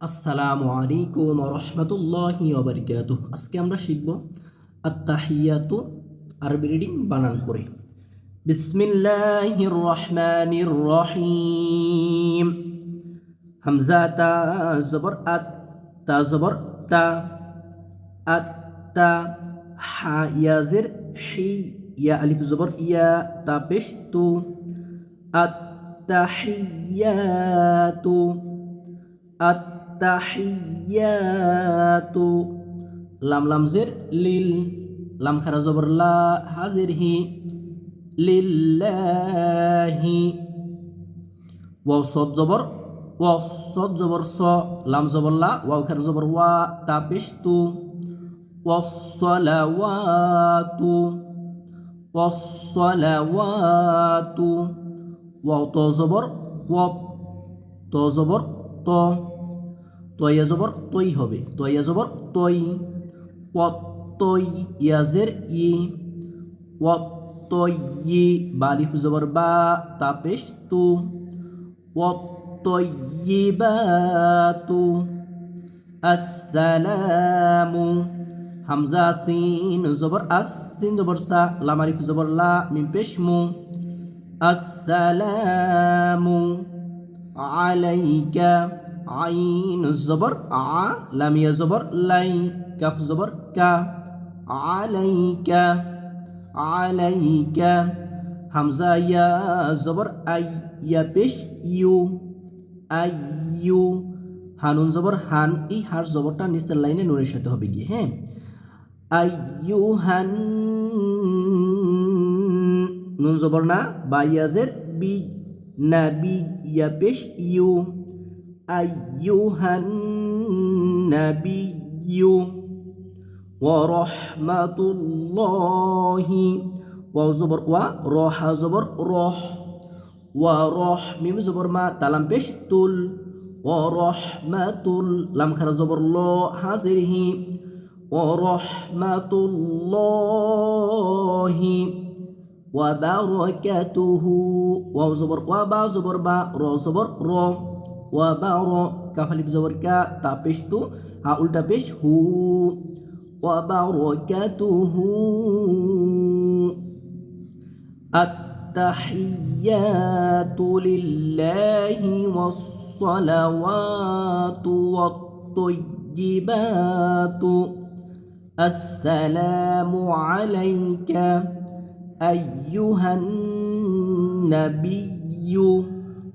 আসসালামু আলাইকুম ওয়া রাহমাতুল্লাহি ওয়া বারাকাতুহু। আজকে আমরা শিখব আত-তাহিয়াতু আরবি রিডিং বানান করে। বিসমিল্লাহির রহমানির রহিম। হামজা তা জবর আত, তা জবর তা, আত্তা। হা ইয়া জের হি, ইয়া আলিফ জবর ইয়া, তা পেশ তু, আত-তাহিয়াতু, আত-তাহিয়াতু। লাম লামজের লিল, লাম খারা জবর লা, হাজের হি, লিল্লাহি। ওয়াও সদ জবর ওয়াও, সদ জবর স, লাম জবর লা, ওয়াও খারা জবর ওয়া, তা পেশ তু, ওয়াস-সালাওয়াতু, ওয়াস-সালাওয়াতু। ওয়াও ত জবর ওয়াত, ত জবর ত, তয়া জবর তৈ হবে, তয়া জবর তৈ। ওয়াত-তৈ, ইয়াজের ই, ওয়াত-তয়্যি, বা আলিফ জবর বা, তা পেশ তু, ওয়াত-তয়্যিবাতু। আসসালামু। হামজা সিন জবর আস, সিন জবর সা, লাম আলিফ জবর লা, মিম পেশ মু। আসসালামু আলাইকা। আইন জবর আ, লাম ইয়া জবর লাই, কাফ জবর কা, আলাইকা, আলাইকা। হামজা ইয়া জবর আই, ইয়া পেশ ইউ, আইয়ু। হানুন জবর হান, এই হার জবরটা নিচের লাইনে নুনের সাথে হবে গিয়ে, হ্যাঁ। আইয়ুহান, নুন জবর না, বা ইয়াজের বি, নাবি, ইয়া পেশ ইউ, আইয়ুহান নাবিয়্যু। ওয়া রাহমাতুল্লাহি, ওয়াও জবর ওয়া, র হা জবর রহ, ওয়া রহ, মিম জবর মা, তালাম পেশ তুল, ওয়া রাহমাতুল, লাম খারা জবর ল, হাজের হি, ওয়া রাহমাতুল্লাহি ওয়া বারাকাতুহু। ওয়াও জবর ওয়া, বা জবর বা, র জবর র, ওয়া বা র, কাফ আলিফ জবর কা, তা পেশ তু, হা উল্টা পেশ হু, ওয়া বারাকাতুহু। আত-তাহিয়াতু লিল্লাহি ওয়াস-সালাওয়াতু ওয়াত-তাইয়্যিবাতু। আসসালামু আলাইকা আইয়ুহান নাবিয়্যু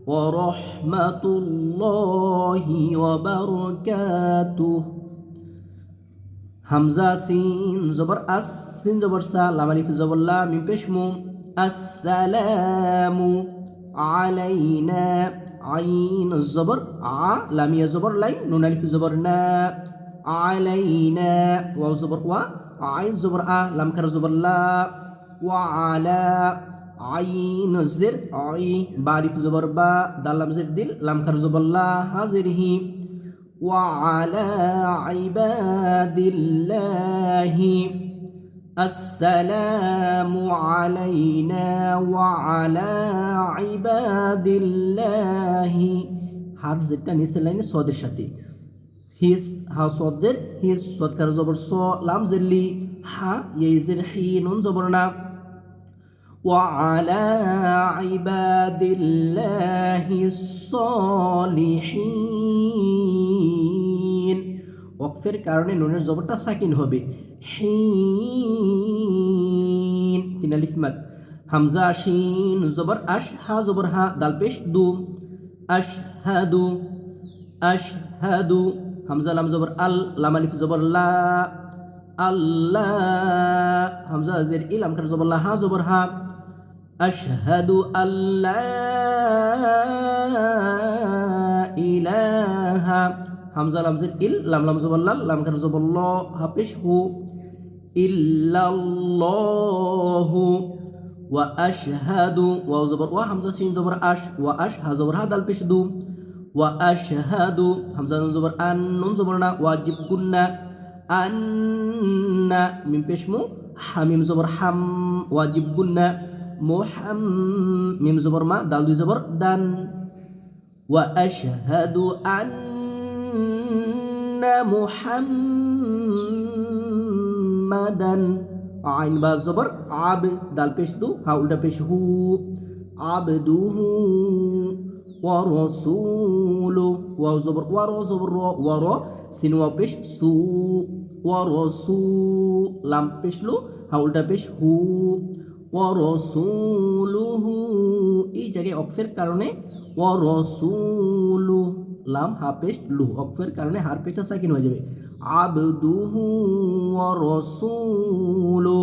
ওয়া রাহমাতুল্লাহি ওয়া বারাকাতুহু। হামজা সিন জবর আস, সিন জবর সা, লাম আলিফ জবর লা, মিম পেশ মু। আসসালামু আলাইনা। আইন জবর আ, লাম ইয়া জবর লাই, নুন আলিফ জবর না, আলাইনা। ওয়াও জবর ওয়া, আইন জবর আ, লাম খারা জবর লা, ওয়া আলা। আইন জের আই, বা আলিফ জবর বা, দাল লাম জের দিল, লাম খারা জবর লা, হাজের হি। وعلى عباد الله السلام علينا وعلى عباد الله। হার যেটা নিচের লাইনে সদের সাথে, হিস হা সদের হিস, সদ কার জবর স, লাম জেরলি, হা ইয়েজের হি, নুন জবর না। وعلى عباد الله الصالحين। ওয়াকফের কারণে নুনের জবরটা সাকিন হবে, হিন, তিন আলিফ মাদ। হামজা শিন জবর আশ, হা জবর হা, দাল পেশ দু, আশহাদু, আশহাদু। হামজা লাম জবর আল, লাম আলিফ জবর লা, আল্লাহ। হামজা জের ই, লাম খারা জবর লা, হা জবর হা। আশহাদু আল্লা ইলাহা। হামজা লাম জের ইল, লাম লাম জবর লাল, লাম খারা জবর ল, হা পেশ হু, ইল্লাল্লাহু। ওয়া আশহাদু, ওয়াও জবর ওয়া, হামজা সিন জবর আশ, ওয়া আশ, হা জবর হা, দাল পেশ দু, ওয়া আশহাদু। হামজা নুন জবর আন, নুন জবর না, ওয়াজিব গুন্না, আন্না, মিম পেশ মু, হামিম জবর হাম, ওয়াজিব গুন্না, মুহাম, মিম জবর মা, দাল দুই জবর দান। ওয়া আশহাদু আন মুহাম্মাদান আইন বা জবর আব দাল পেশ দু হা উল্টা পেশ হু আবদুহু ওয়া রাসূলু ওয়া জবর ওয়া র জবর র ওয়া র সিন ওয়া পেশ সু ওয়া রাসূ লাম পেশ লু হা উল্টা পেশ হু ওয়া রাসূলুহু এই জায়গায় অক্ফের কারণে ওয়া রাসূলু লাম হা পেশ লু অক্ফের কারণে হার পেশটা সাকিন হয়ে যাবে আবদুহু ওয়া রাসূলু